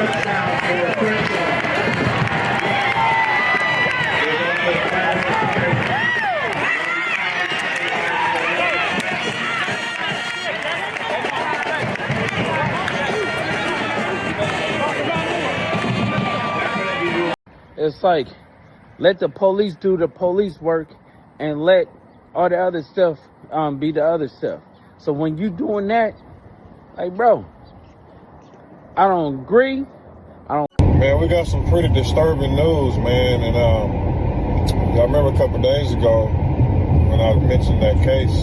touchdown for Rayshawn. It's like, let the police do the police work and let all the other stuff be the other stuff. So when you doing that, like, bro, I don't agree. Man, we got some pretty disturbing news, man. And I remember a couple of days ago when I mentioned that case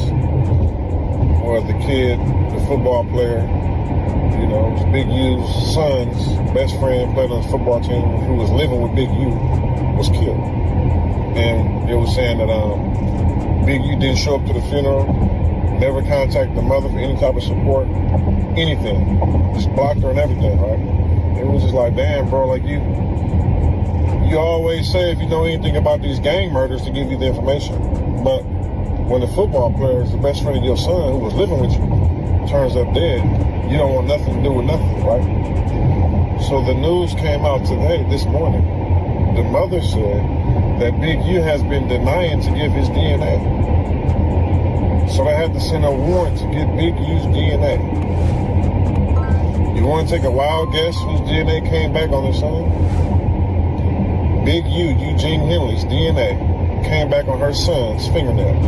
where the kid, the football player, you know, it was Big U's son's best friend, played on his football team, who was living with Big U, was killed. And it was saying that Big U didn't show up to the funeral, never contacted the mother for any type of support, anything. Just blocked her and everything, right? It was just like, damn, bro, like you always say if you know anything about these gang murders to give you the information. But when the football player is the best friend of your son who was living with you turns up dead, you don't want nothing to do with nothing, right? So the news came out today, this morning. The mother said that Big U has been denying to give his DNA. So they had to send a warrant to get Big U's DNA. You want to take a wild guess whose DNA came back on his son? Big U, Eugene Henley's DNA, came back on her son's fingernails.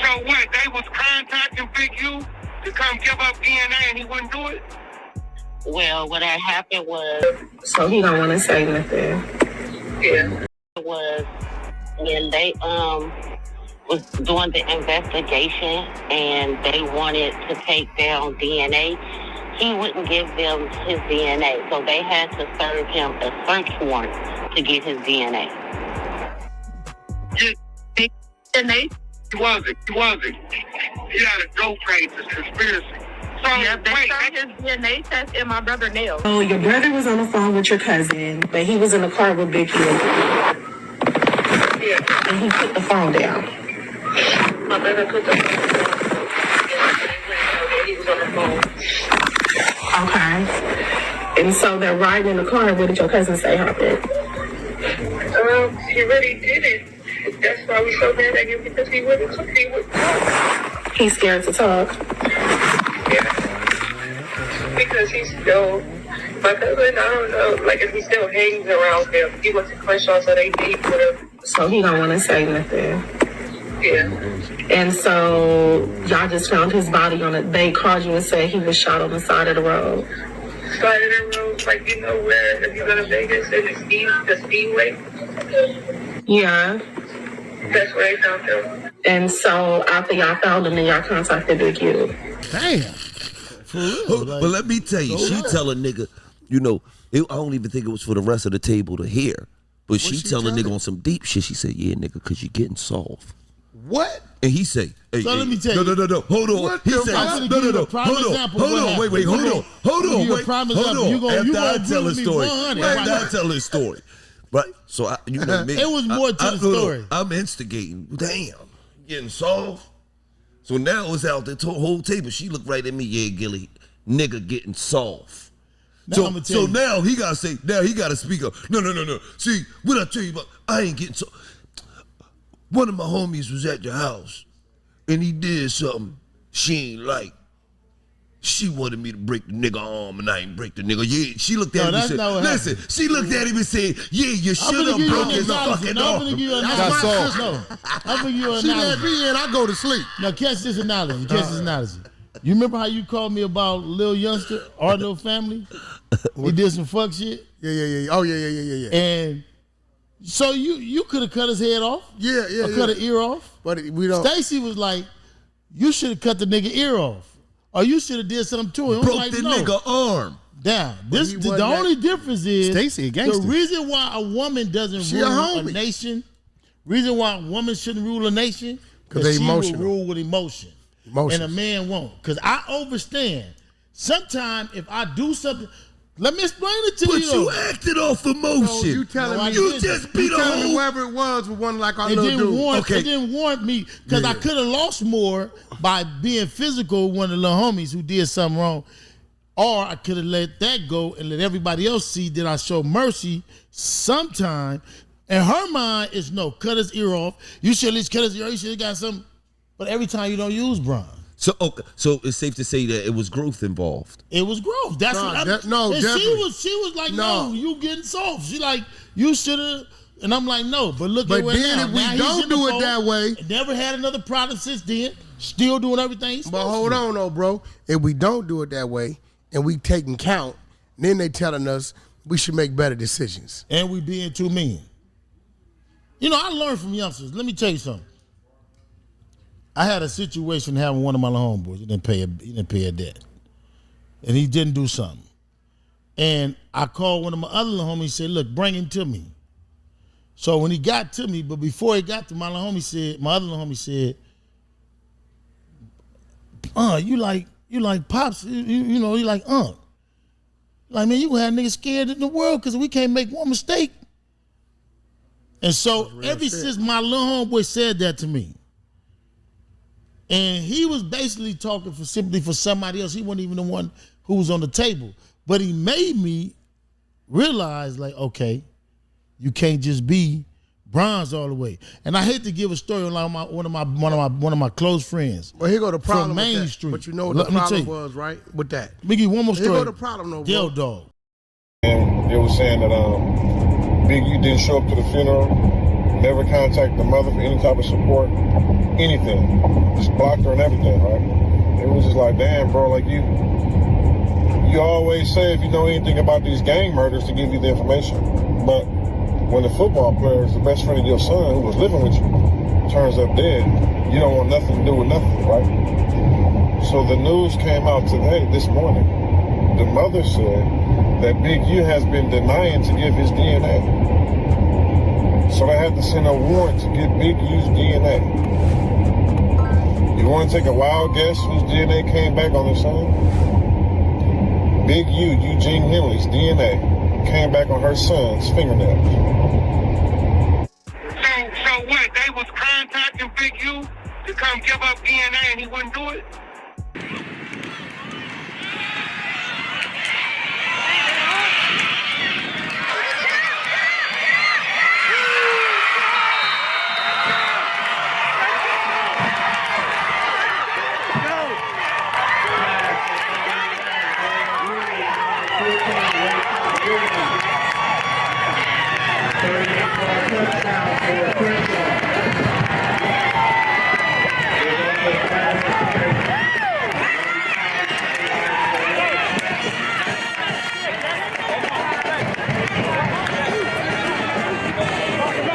So what? They was contacting Big U to come give up DNA and he wouldn't do it? Well, what had happened was... So he don't want to say nothing. Yeah. It was when they was doing the investigation and they wanted to take down DNA, he wouldn't give them his DNA. So they had to serve him a search warrant to get his DNA. DNA? He wasn't. He had a dope case, a conspiracy. So, yeah, they found his DNA test in my brother's nails. Oh, your brother was on the phone with your cousin, but he was in the car with Big U. Yeah. And he put the phone down. My brother put the phone down. He was on the phone. Okay. And so they're riding in the car. What did your cousin say happened? He really didn't. That's why we so mad at him, because he wouldn't talk. He's scared to talk. Yeah. Because he's still, my cousin, I don't know, like if he still hangs around him. He went to Crenshaw, so they deep with him. So he don't want to say nothing. Yeah. And so y'all just found his body on it. They called you and said he was shot on the side of the road. Side of the road, like you know where, if you go to Vegas and the Speedway? Yeah. That's where they found him. And so after y'all found him, then y'all contacted Big U. Damn. But let me tell you, she tell a nigga, you know, I don't even think it was for the rest of the table to hear. But she tell a nigga on some deep shit. She said, yeah, nigga, because you're getting soft. What? And he say, hey, so let me tell you. No, hold on. He said, no, hold on, wait, hold on. After I tell a story. After I tell his story. Right, so you know me. It was more to the story. I'm instigating. Damn, getting soft. So now it's out the whole table. She looked right at me. Yeah, Gillie, nigga getting soft. Now So now he gotta say. Now he gotta speak up. No. See what I tell you about? I ain't getting soft. One of my homies was at the house, and he did something she ain't like. She wanted me to break the nigga arm, and I ain't break the nigga. Yeah, she looked at him and said, listen, she looked at him and said, yeah, you should have broke his fucking arm. I'm gonna give you an analogy. I'm gonna give you an analogy. She let me in, I go to sleep. Now catch this analogy. You remember how you called me about Lil Youngster, our little family? He did some fuck shit. Yeah. Oh, yeah. And so you could have cut his head off. Yeah. Or cut an ear off. But we don't. Stacy was like, you should have cut the nigga ear off. Or you should have did something to him. Broke the nigga arm. Down. The only difference is Stacey, the reason why a woman doesn't rule a nation, reason why a woman shouldn't rule a nation, because she will rule with emotion. And a man won't. Because I understand. Sometimes if I do something, let me explain it to you. But you acted off emotion. No, you telling me you just beat a whole. Whoever it was one like our it little dude. It didn't warrant me because I could have lost more by being physical with one of the little homies who did something wrong. Or I could have let that go and let everybody else see that I show mercy sometime. And her mind is no, cut his ear off. You should at least cut his ear off. You should have got something. But every time you don't use Bron. So it's safe to say that it was growth involved. It was growth. That's what I, definitely. She was like, no, you getting soft. She like, you should have. And I'm like, no. But look at where now. But then if we don't do it that way. Never had another product since then. Still doing everything. But hold on, though, bro. If we don't do it that way and we taking count, then they telling us we should make better decisions. And we being too mean. You know, I learned from youngsters. Let me tell you something. I had a situation having one of my homeboys. He didn't pay a debt. And he didn't do something. And I called one of my other little homies and said, look, bring him to me. So when he got to me, but before he got to my other little homie said, you like Pops, you know, you like Unc. Like, man, you had niggas scared in the world because we can't make one mistake. And so ever since my little homeboy said that to me, and he was basically talking simply for somebody else. He wasn't even the one who was on the table. But he made me realize, like, okay, you can't just be bronze all the way. And I hate to give a story on like one of my close friends. Well, here go the problem from Main Street. But you know what the problem was, right? With that. Let me give you one more story. Here go the problem, though, Del Dog. And it was saying that Big U didn't show up to the funeral, never contacted the mother for any type of support, anything. Just blocked her and everything, right? It was just like, damn, bro, like you always say if you know anything about these gang murders to give you the information. But when the football player is the best friend of your son who was living with you turns up dead, you don't want nothing to do with nothing, right? So the news came out today, this morning. The mother said that Big U has been denying to give his DNA. So they had to send a warrant to get Big U's DNA. You want to take a wild guess whose DNA came back on their son? Big U, Eugene Henley's DNA, came back on her son's fingernails. So what? They was contacting Big U to come give up DNA and he wouldn't do it?